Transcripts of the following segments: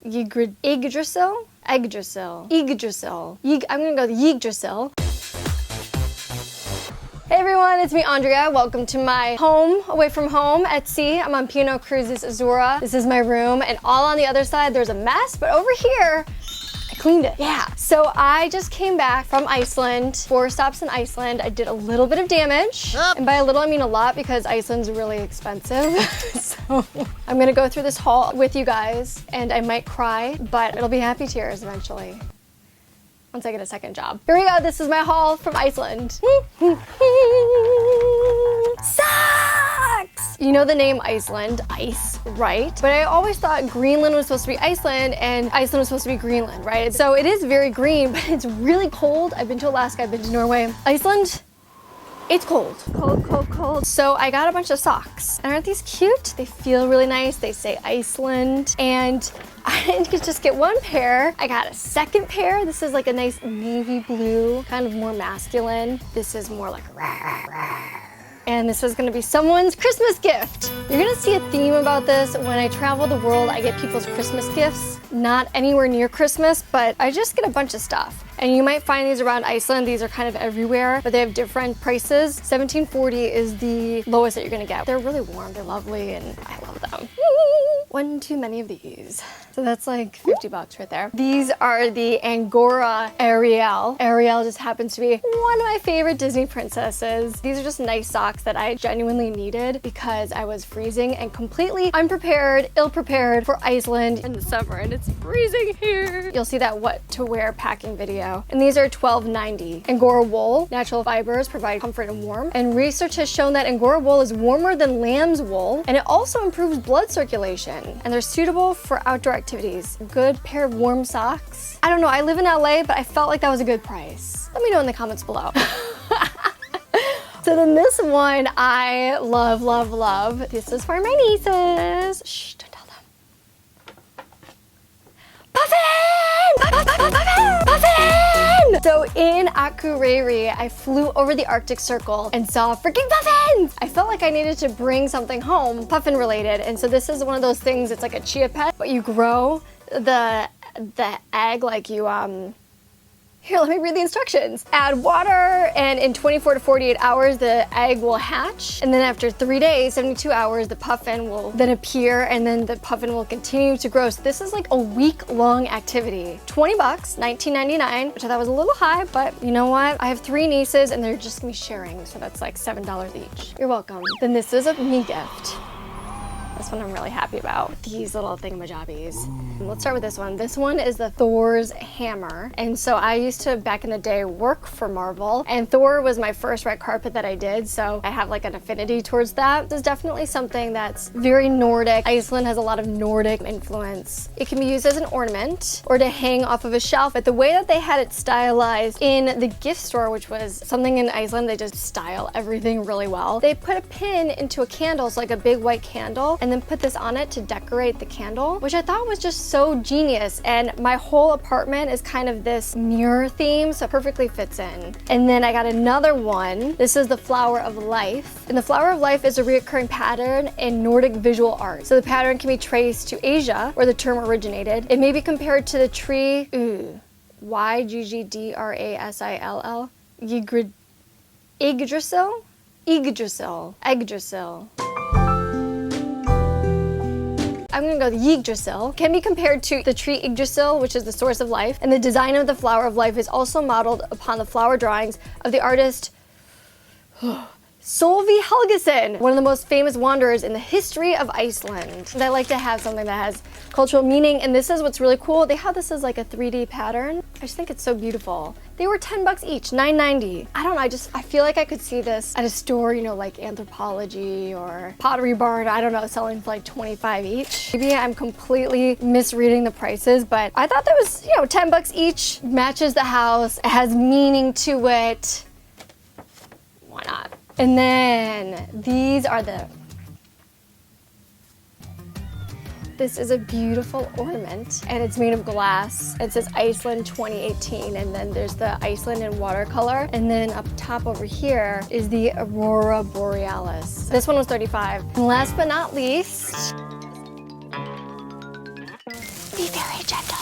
Yggdrasil? Yggdrasil. I'm gonna go with Yggdrasil. Hey everyone, it's me Andrea. Welcome to my home, away from home at sea. I'm on P&O Cruises Aurora. This is my room, and all on the other side there's a mess, but over here, I cleaned it. Yeah. So I just came back from Iceland. 4 stops in Iceland. I did a little bit of damage. And by a little, I mean a lot because Iceland's really expensive. So I'm gonna go through this haul with you guys, and I might cry, but it'll be happy tears eventually. Once I get a second job. Here we go, this is my haul from Iceland. Sucks! You know the name Iceland, ice, right? But I always thought Greenland was supposed to be Iceland and Iceland was supposed to be Greenland, right? So it is very green, but it's really cold. I've been to Alaska, I've been to Norway. Iceland, it's cold. Cold, cold, cold. So I got a bunch of socks. And aren't these cute? They feel really nice. They say Iceland. And I didn't just get one pair. I got a second pair. This is like a nice navy blue, kind of more masculine. This is more like rah, rah, rah. And this is gonna be someone's Christmas gift. You're gonna see a theme about this. When I travel the world, I get people's Christmas gifts. Not anywhere near Christmas, but I just get a bunch of stuff. And you might find these around Iceland. These are kind of everywhere, but they have different prices. $17.40 is the lowest that you're gonna get. They're really warm, they're lovely, and I love them. One too many of these. So that's like 50 bucks right there. These are the Angora Ariel. Ariel just happens to be one of my favorite Disney princesses. These are just nice socks that I genuinely needed because I was freezing and completely unprepared, ill-prepared for Iceland in the summer, and it's freezing here. You'll see that what to wear packing video. And these are $12.90. Angora wool, natural fibers provide comfort and warmth. And research has shown that Angora wool is warmer than lamb's wool, and it also improves blood circulation. And they're suitable for outdoor activities. A good pair of warm socks. I don't know, I live in LA, but I felt like that was a good price. Let me know in the comments below. So then this one I love, love, love. This is for my nieces. Shh, don't tell them. Puffin! Puffin! So in Akureyri, I flew over the Arctic Circle and saw freaking puffins! I felt like I needed to bring something home, puffin related, and so this is one of those things, it's like a chia pet, but you grow the egg like you, Here, let me read the instructions. Add water, and in 24 to 48 hours, the egg will hatch. And then after 3 days, 72 hours, the puffin will then appear, and then the puffin will continue to grow. So this is like a week-long activity. 20 bucks, $19.99, which I thought was a little high, but you know what? I have 3 nieces, and they're just gonna be sharing, so that's like $7 each. You're welcome. Then this is a me gift. This one I'm really happy about. These little thingamajobbies. Let's start with this one. This one is the Thor's hammer. And so I used to, back in the day, work for Marvel. And Thor was my first red carpet that I did. So I have like an affinity towards that. This is definitely something that's very Nordic. Iceland has a lot of Nordic influence. It can be used as an ornament or to hang off of a shelf. But the way that they had it stylized in the gift store, which was something in Iceland, they just style everything really well. They put a pin into a candle, so like a big white candle, and then put this on it to decorate the candle, which I thought was just so genius. And my whole apartment is kind of this mirror theme, so it perfectly fits in. And then I got another one. This is the Flower of Life. And the Flower of Life is a recurring pattern in Nordic visual art. So the pattern can be traced to Asia, where the term originated. It may be compared to the tree, Yggdrasil? Yggdrasil? Yggdrasil. I'm gonna go with Yggdrasil. Can be compared to the tree Yggdrasil, which is the source of life, and the design of the Flower of Life is also modeled upon the flower drawings of the artist Solveig Helgason, one of the most famous wanderers in the history of Iceland. And I like to have something that has cultural meaning, and this is what's really cool. They have this as like a 3D pattern. I just think it's so beautiful. They were 10 bucks each, $9.90. I don't know, I feel like I could see this at a store, you know, like Anthropology or Pottery Barn, I don't know, selling for like 25 each. Maybe I'm completely misreading the prices, but I thought that was, you know, 10 bucks each, matches the house, it has meaning to it. Why not? And then these are this is a beautiful ornament, and it's made of glass. It says Iceland 2018, and then there's the Iceland in watercolor. And then up top over here is the Aurora borealis. This one was $35. And last but not least, be very very gentle.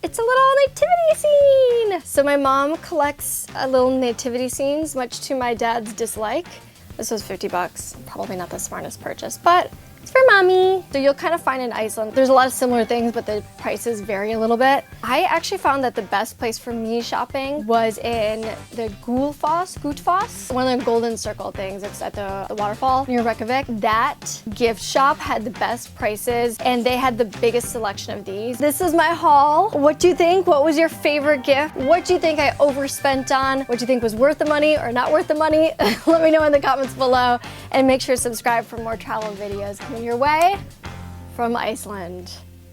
It's a little nativity scene. So my mom collects little nativity scenes, much to my dad's dislike. This was 50 bucks. Probably not the smartest purchase, but it's for mommy. So you'll kind of find in Iceland, there's a lot of similar things, but the prices vary a little bit. I actually found that the best place for me shopping was in the Gutfoss, one of the golden circle things. It's at the waterfall near Reykjavik. That gift shop had the best prices and they had the biggest selection of these. This is my haul. What do you think? What was your favorite gift? What do you think I overspent on? What do you think was worth the money or not worth the money? Let me know in the comments below and make sure to subscribe for more travel videos coming your way from Iceland.